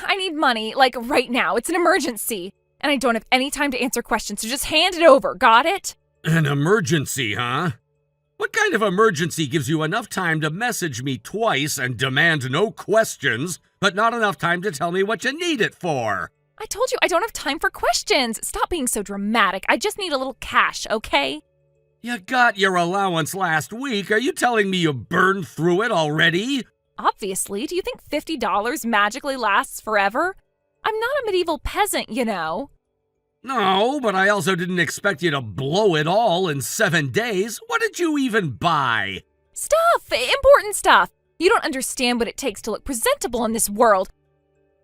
I need money, like right now. It's an emergency. And I don't have any time to answer questions, so just hand it over. Got it? An emergency, huh? What kind of emergency gives you enough time to message me twice and demand no questions, but not enough time to tell me what you need it for? I told you I don't have time for questions. Stop being so dramatic. I just need a little cash, okay? You got your allowance last week. Are you telling me you burned through it already? Obviously. Do you think $50 magically lasts forever? I'm not a medieval peasant, you know. No, but I also didn't expect you to blow it all in 7 days. What did you even buy? Stuff! Important stuff. You don't understand what it takes to look presentable in this world.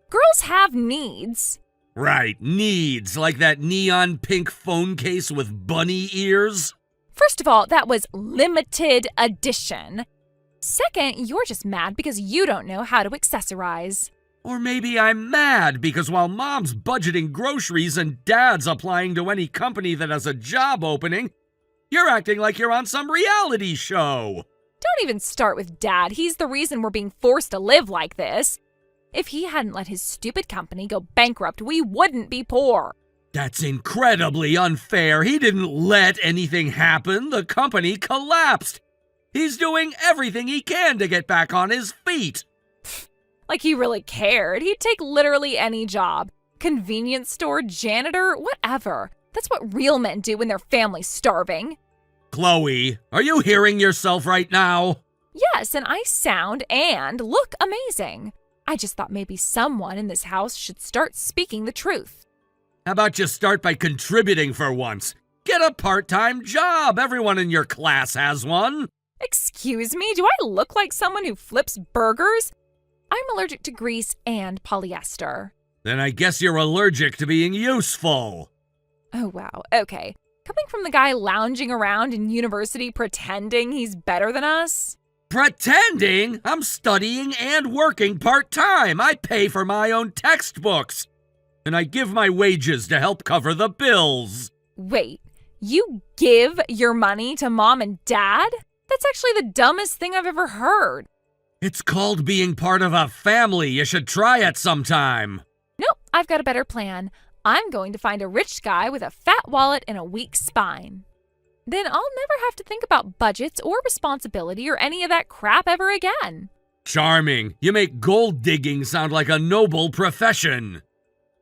Girls have needs. Right, needs, like that neon pink phone case with bunny ears. First of all, that was limited edition. Second, you're just mad because you don't know how to accessorize. Or maybe I'm mad because while Mom's budgeting groceries and Dad's applying to any company that has a job opening, you're acting like you're on some reality show. Don't even start with Dad. He's the reason we're being forced to live like this. If he hadn't let his stupid company go bankrupt, we wouldn't be poor. That's incredibly unfair. He didn't let anything happen. The company collapsed. He's doing everything he can to get back on his feet. Like he really cared. He'd take literally any job. Convenience store, janitor, whatever. That's what real men do when their family's starving. Chloe, are you hearing yourself right now? Yes, and I sound and look amazing. I just thought maybe someone in this house should start speaking the truth. How about you start by contributing for once? Get a part-time job. Everyone in your class has one. Excuse me, do I look like someone who flips burgers? I'm allergic to grease and polyester. Then I guess you're allergic to being useful. Oh, wow. Okay. Coming from the guy lounging around in university pretending he's better than us? Pretending? I'm studying and working part-time. I pay for my own textbooks. And I give my wages to help cover the bills. Wait, you give your money to Mom and Dad? That's actually the dumbest thing I've ever heard. It's called being part of a family. You should try it sometime. Nope, I've got a better plan. I'm going to find a rich guy with a fat wallet and a weak spine. Then I'll never have to think about budgets or responsibility or any of that crap ever again. Charming. You make gold digging sound like a noble profession.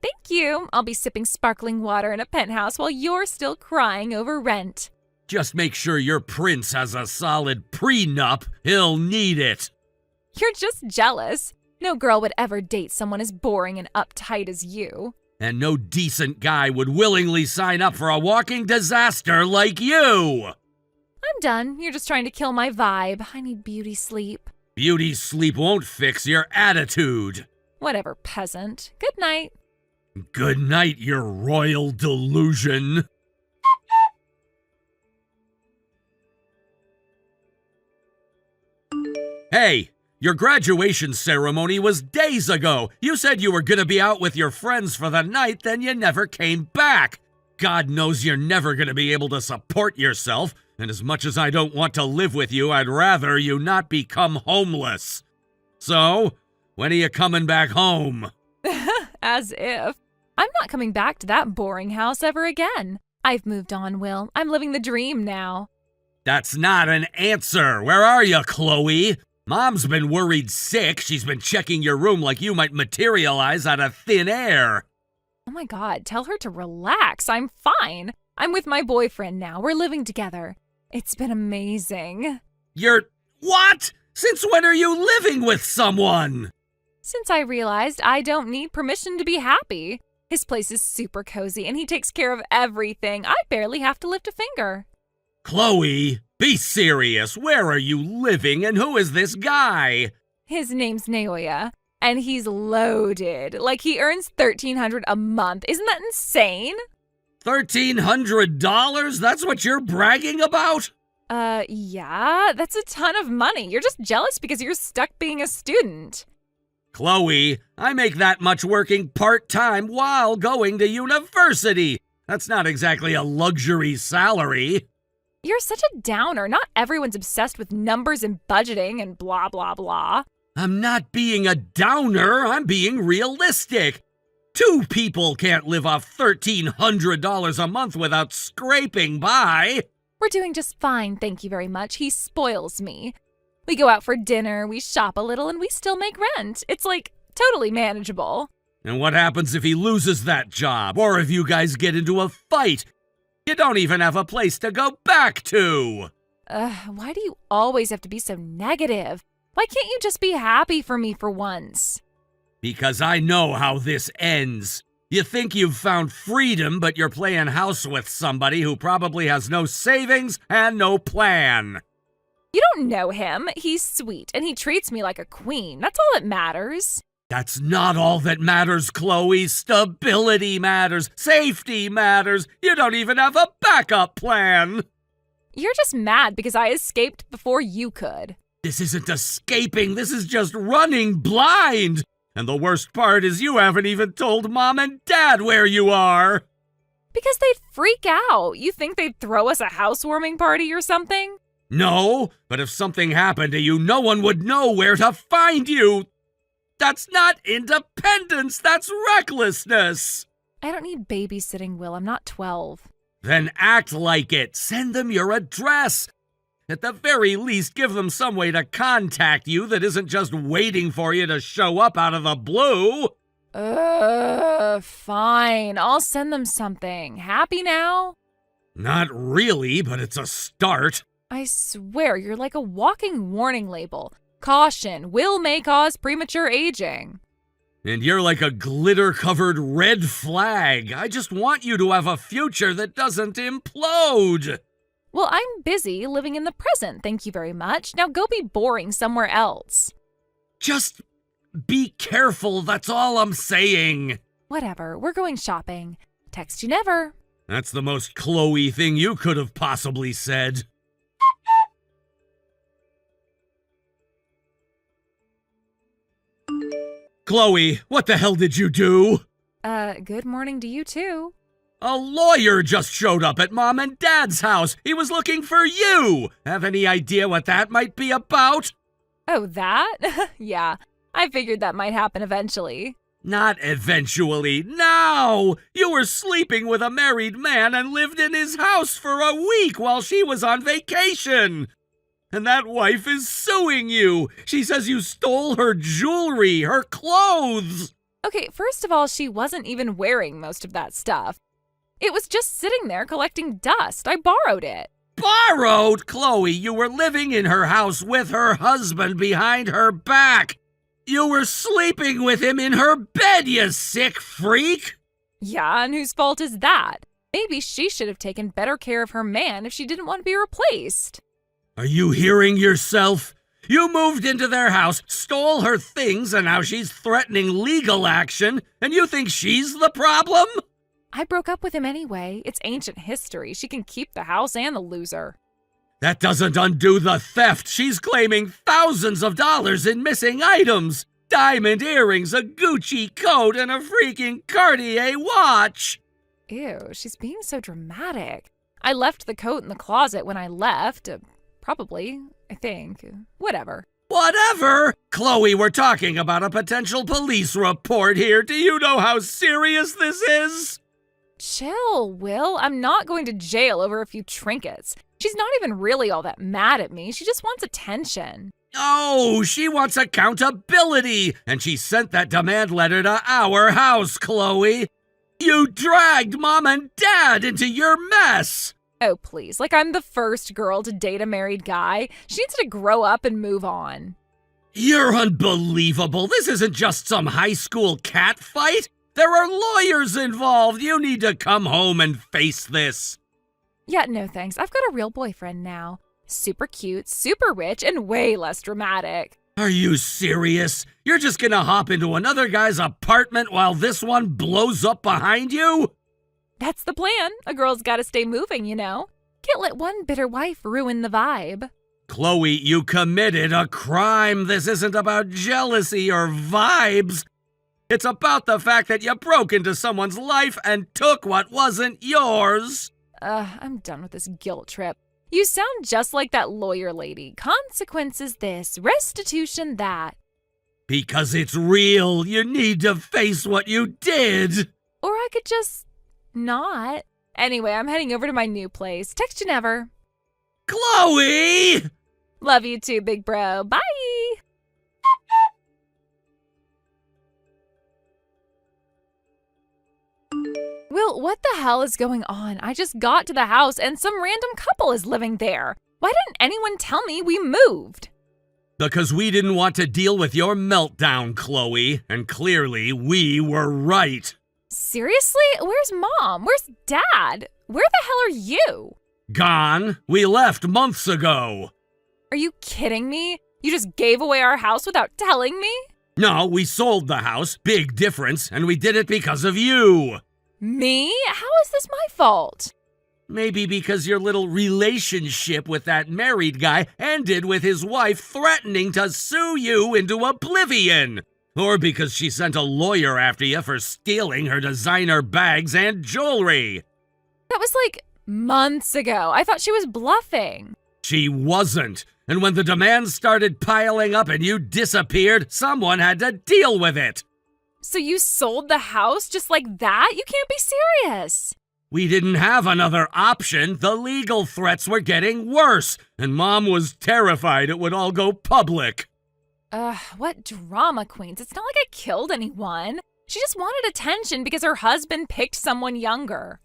Thank you. I'll be sipping sparkling water in a penthouse while you're still crying over rent. Just make sure your prince has a solid prenup. He'll need it. You're just jealous. No girl would ever date someone as boring and uptight as you. And no decent guy would willingly sign up for a walking disaster like you. I'm done. You're just trying to kill my vibe. I need beauty sleep. Beauty sleep won't fix your attitude. Whatever, peasant. Good night. Good night, your royal delusion. Hey, your graduation ceremony was days ago. You said you were gonna be out with your friends for the night, then you never came back. God knows you're never gonna be able to support yourself, and as much as I don't want to live with you, I'd rather you not become homeless. So, when are you coming back home? As if. I'm not coming back to that boring house ever again. I've moved on, Will. I'm living the dream now. That's not an answer. Where are you, Chloe? Mom's been worried sick. She's been checking your room like you might materialize out of thin air. Oh my God, tell her to relax. I'm fine. I'm with my boyfriend now. We're living together. It's been amazing. You're... what? Since when are you living with someone? Since I realized I don't need permission to be happy. His place is super cozy and he takes care of everything. I barely have to lift a finger. Chloe, be serious. Where are you living and who is this guy? His name's Naoya, and he's loaded. Like he earns $1,300 a month. Isn't that insane? $1,300? That's what you're bragging about? Yeah, that's a ton of money. You're just jealous because you're stuck being a student. Chloe, I make that much working part-time while going to university. That's not exactly a luxury salary. You're such a downer. Not everyone's obsessed with numbers and budgeting and blah, blah, blah. I'm not being a downer, I'm being realistic. 2 people can't live off $1,300 a month without scraping by. We're doing just fine, thank you very much. He spoils me. We go out for dinner, we shop a little, and we still make rent. It's like totally manageable. And what happens if he loses that job, or if you guys get into a fight? You don't even have a place to go back to. Why do you always have to be so negative? Why can't you just be happy for me for once? Because I know how this ends. You think you've found freedom, but you're playing house with somebody who probably has no savings and no plan. You don't know him. He's sweet, and he treats me like a queen. That's all that matters. That's not all that matters, Chloe. Stability matters. Safety matters. You don't even have a backup plan. You're just mad because I escaped before you could. This isn't escaping. This is just running blind. And the worst part is you haven't even told Mom and Dad where you are. Because they'd freak out. You think they'd throw us a housewarming party or something? No, but if something happened to you, no one would know where to find you. That's not independence, that's recklessness. I don't need babysitting, Will. I'm not 12. Then act like it. Send them your address. At the very least, give them some way to contact you that isn't just waiting for you to show up out of the blue. Fine. I'll send them something. Happy now? Not really, but it's a start. I swear, you're like a walking warning label. Caution, will may cause premature aging. And you're like a glitter-covered red flag. I just want you to have a future that doesn't implode. Well, I'm busy living in the present, thank you very much. Now go be boring somewhere else. Just be careful, that's all I'm saying. Whatever, we're going shopping. Text you never. That's the most Chloe thing you could have possibly said. Chloe, what the hell did you do? Good morning to you too. A lawyer just showed up at Mom and Dad's house. He was looking for you. Have any idea what that might be about? Oh, that? Yeah, I figured that might happen eventually. Not eventually, now! You were sleeping with a married man and lived in his house for a week while she was on vacation. And that wife is suing you. She says you stole her jewelry, her clothes. Okay, first of all, she wasn't even wearing most of that stuff. It was just sitting there collecting dust. I borrowed it. Borrowed? Chloe, you were living in her house with her husband behind her back. You were sleeping with him in her bed, you sick freak. Yeah, and whose fault is that? Maybe she should have taken better care of her man if she didn't want to be replaced. Are you hearing yourself? You moved into their house, stole her things, and now she's threatening legal action, and you think she's the problem? I broke up with him anyway. It's ancient history. She can keep the house and the loser. That doesn't undo the theft. She's claiming thousands of dollars in missing items. Diamond earrings, a Gucci coat, and a freaking Cartier watch. Ew, she's being so dramatic. I left the coat in the closet when I left. Probably, I think. Whatever. Whatever! Chloe, we're talking about a potential police report here. Do you know how serious this is? Chill, Will. I'm not going to jail over a few trinkets. She's not even really all that mad at me. She just wants attention. Oh, she wants accountability, and she sent that demand letter to our house, Chloe. You dragged Mom and Dad into your mess. Oh, please. Like I'm the first girl to date a married guy. She needs to grow up and move on. You're unbelievable. This isn't just some high school cat fight. There are lawyers involved. You need to come home and face this. Yeah, no thanks. I've got a real boyfriend now. Super cute, super rich, and way less dramatic. Are you serious? You're just gonna hop into another guy's apartment while this one blows up behind you? That's the plan. A girl's gotta stay moving, you know. Can't let one bitter wife ruin the vibe. Chloe, you committed a crime. This isn't about jealousy or vibes. It's about the fact that you broke into someone's life and took what wasn't yours. I'm done with this guilt trip. You sound just like that lawyer lady. Consequences this, restitution that. Because it's real. You need to face what you did. Or I could just not. Anyway, I'm heading over to my new place. Text you never. Chloe! Love you too, big bro. Bye! Will, what the hell is going on? I just got to the house and some random couple is living there. Why didn't anyone tell me we moved? Because we didn't want to deal with your meltdown, Chloe, and clearly we were right. Seriously? Where's Mom? Where's Dad? Where the hell are you? Gone. We left months ago. Are you kidding me? You just gave away our house without telling me? No, we sold the house, big difference, and we did it because of you. Me? How is this my fault? Maybe because your little relationship with that married guy ended with his wife threatening to sue you into oblivion. Or because she sent a lawyer after you for stealing her designer bags and jewelry. That was like months ago. I thought she was bluffing. She wasn't. And when the demands started piling up and you disappeared, someone had to deal with it. So you sold the house just like that? You can't be serious. We didn't have another option. The legal threats were getting worse, and Mom was terrified it would all go public. What drama queens. It's not like I killed anyone. She just wanted attention because her husband picked someone younger.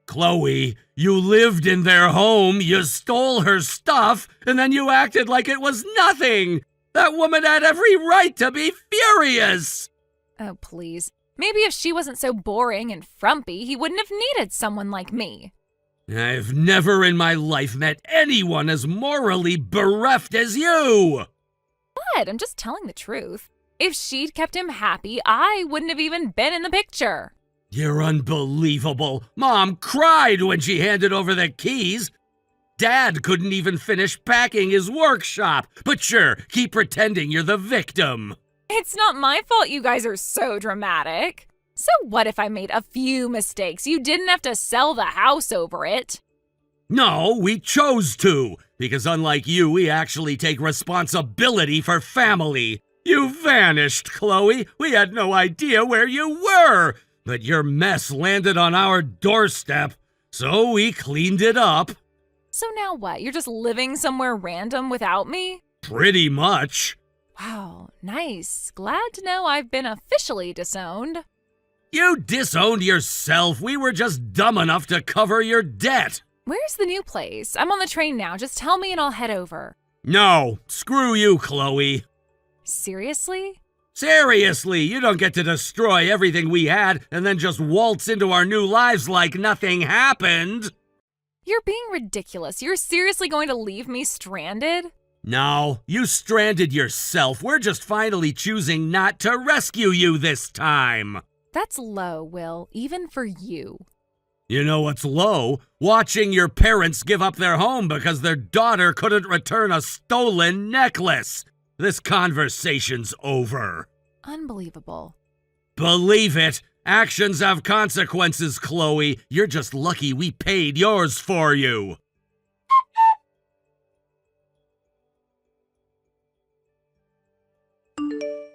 Chloe, you lived in their home, you stole her stuff, and then you acted like it was nothing. That woman had every right to be furious. Oh, please. Maybe if she wasn't so boring and frumpy, he wouldn't have needed someone like me. I've never in my life met anyone as morally bereft as you. What? I'm just telling the truth. If she'd kept him happy, I wouldn't have even been in the picture. You're unbelievable. Mom cried when she handed over the keys. Dad couldn't even finish packing his workshop. But sure, keep pretending you're the victim. It's not my fault you guys are so dramatic. So what if I made a few mistakes? You didn't have to sell the house over it. No, we chose to. Because unlike you, we actually take responsibility for family. You vanished, Chloe. We had no idea where you were. But your mess landed on our doorstep, so we cleaned it up. So now what? You're just living somewhere random without me? Pretty much. Wow, nice. Glad to know I've been officially disowned. You disowned yourself. We were just dumb enough to cover your debt. Where's the new place? I'm on the train now. Just tell me and I'll head over. No, screw you, Chloe. Seriously? Seriously, you don't get to destroy everything we had and then just waltz into our new lives like nothing happened. You're being ridiculous. You're seriously going to leave me stranded? No, you stranded yourself. We're just finally choosing not to rescue you this time. That's low, Will, even for you. You know what's low? Watching your parents give up their home because their daughter couldn't return a stolen necklace. This conversation's over. Unbelievable. Believe it. Actions have consequences, Chloe. You're just lucky we paid yours for you.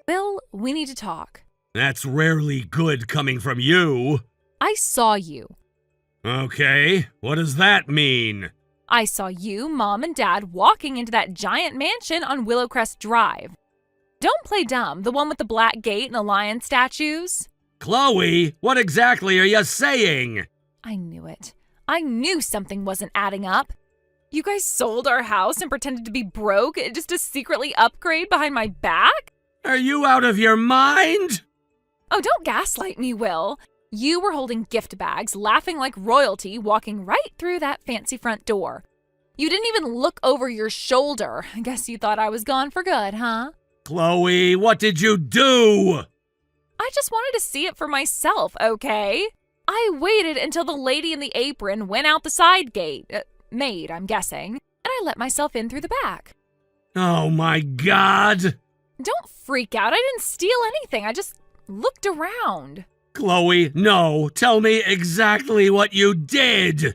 Will, we need to talk. That's rarely good coming from you. I saw you. Okay, what does that mean? I saw you, Mom, and Dad walking into that giant mansion on Willowcrest Drive. Don't play dumb, the one with the black gate and the lion statues. Chloe, what exactly are you saying? I knew it. I knew something wasn't adding up. You guys sold our house and pretended to be broke just to secretly upgrade behind my back? Are you out of your mind? Oh, don't gaslight me, Will. You were holding gift bags, laughing like royalty, walking right through that fancy front door. You didn't even look over your shoulder. I guess you thought I was gone for good, huh? Chloe, what did you do? I just wanted to see it for myself, okay? I waited until the lady in the apron went out the side gate. Maid, I'm guessing. And I let myself in through the back. Oh my God. Don't freak out. I didn't steal anything. I just looked around. Chloe, no. Tell me exactly what you did.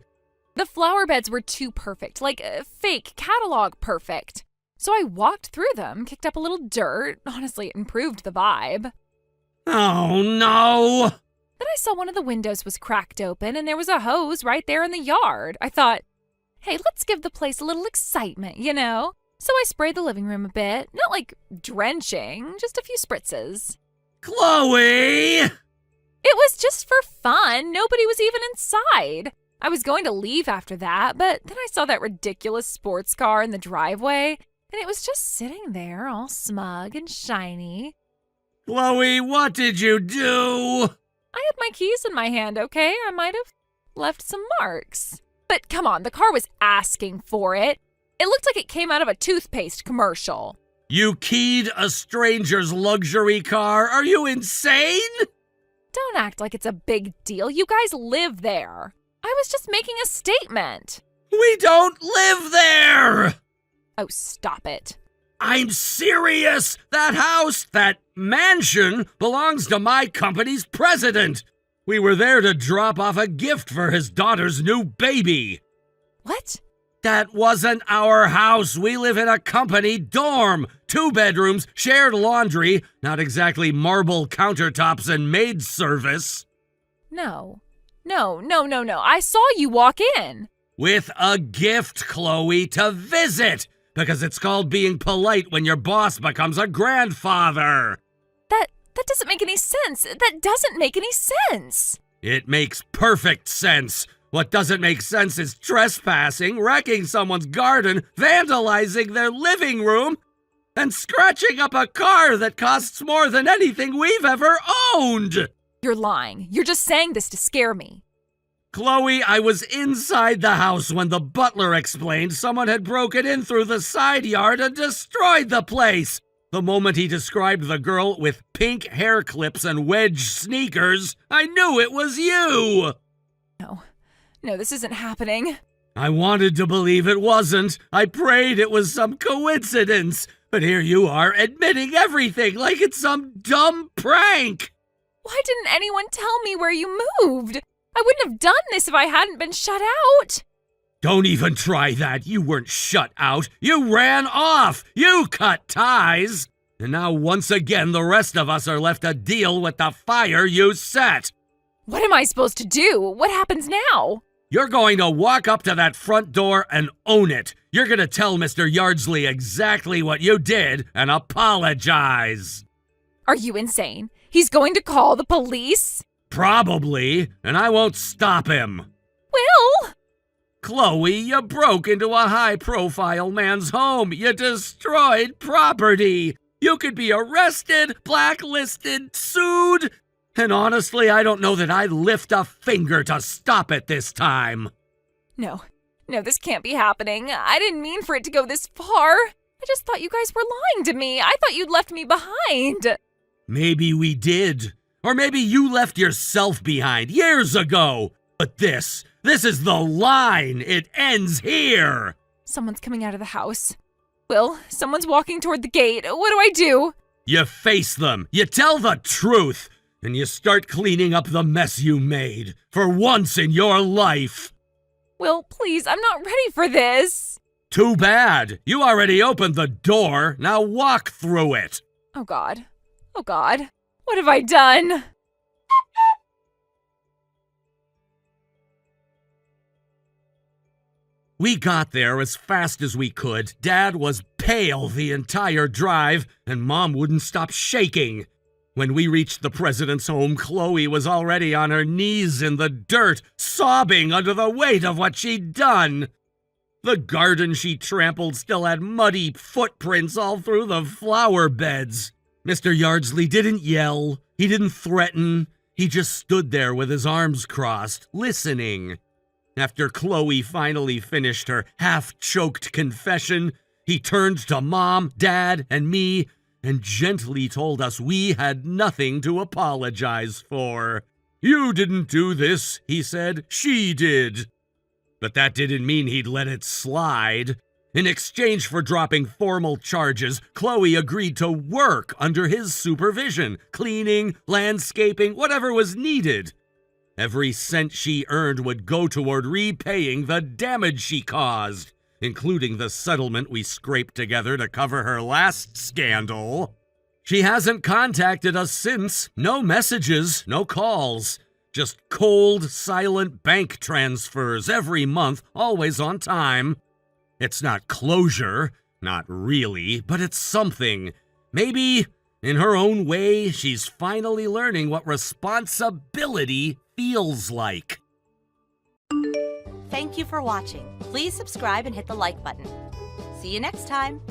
The flower beds were too perfect, like fake catalog perfect. So I walked through them, kicked up a little dirt. Honestly, it improved the vibe. Oh no! Then I saw one of the windows was cracked open and there was a hose right there in the yard. I thought, hey, let's give the place a little excitement, you know? So I sprayed the living room a bit. Not like drenching, just a few spritzes. Chloe! It was just for fun. Nobody was even inside. I was going to leave after that, but then I saw that ridiculous sports car in the driveway, and it was just sitting there all smug and shiny. Chloe, what did you do? I had my keys in my hand, okay? I might have left some marks. But come on, the car was asking for it. It looked like it came out of a toothpaste commercial. You keyed a stranger's luxury car? Are you insane? Don't act like it's a big deal. You guys live there. I was just making a statement. We don't live there! Oh, stop it. I'm serious! That house, that mansion, belongs to my company's president. We were there to drop off a gift for his daughter's new baby. What? That wasn't our house. We live in a company dorm. 2 bedrooms, shared laundry, not exactly marble countertops and maid service. No. I saw you walk in. With a gift, Chloe, to visit. Because it's called being polite when your boss becomes a grandfather. That doesn't make any sense. That doesn't make any sense. It makes perfect sense. What doesn't make sense is trespassing, wrecking someone's garden, vandalizing their living room, and scratching up a car that costs more than anything we've ever owned. You're lying. You're just saying this to scare me. Chloe, I was inside the house when the butler explained someone had broken in through the side yard and destroyed the place. The moment he described the girl with pink hair clips and wedge sneakers, I knew it was you. No, this isn't happening. I wanted to believe it wasn't. I prayed it was some coincidence. But here you are, admitting everything like it's some dumb prank. Why didn't anyone tell me where you moved? I wouldn't have done this if I hadn't been shut out. Don't even try that. You weren't shut out. You ran off. You cut ties. And now once again, the rest of us are left to deal with the fire you set. What am I supposed to do? What happens now? You're going to walk up to that front door and own it. You're going to tell Mr. Yardsley exactly what you did and apologize. Are you insane? He's going to call the police? Probably, and I won't stop him. Will? Chloe, you broke into a high-profile man's home. You destroyed property. You could be arrested, blacklisted, sued. And honestly, I don't know that I'd lift a finger to stop it this time. No, this can't be happening. I didn't mean for it to go this far. I just thought you guys were lying to me. I thought you'd left me behind. Maybe we did. Or maybe you left yourself behind years ago. But this is the line. It ends here. Someone's coming out of the house. Will, someone's walking toward the gate. What do I do? You face them. You tell the truth. And you start cleaning up the mess you made. For once in your life. Will, please, I'm not ready for this. Too bad. You already opened the door. Now walk through it. Oh, God. What have I done? We got there as fast as we could. Dad was pale the entire drive, and Mom wouldn't stop shaking. When we reached the president's home, Chloe was already on her knees in the dirt, sobbing under the weight of what she'd done. The garden she trampled still had muddy footprints all through the flower beds. Mr. Yardsley didn't yell. He didn't threaten. He just stood there with his arms crossed, listening. After Chloe finally finished her half-choked confession, he turned to Mom, Dad, and me and gently told us we had nothing to apologize for. You didn't do this, he said. She did. But that didn't mean he'd let it slide. In exchange for dropping formal charges, Chloe agreed to work under his supervision, cleaning, landscaping, whatever was needed. Every cent she earned would go toward repaying the damage she caused. including the settlement we scraped together to cover her last scandal. She hasn't contacted us since. No messages, no calls. Just cold, silent bank transfers every month, always on time. It's not closure, not really, but it's something. Maybe, in her own way, she's finally learning what responsibility feels like. Thank you for watching. Please subscribe and hit the like button. See you next time.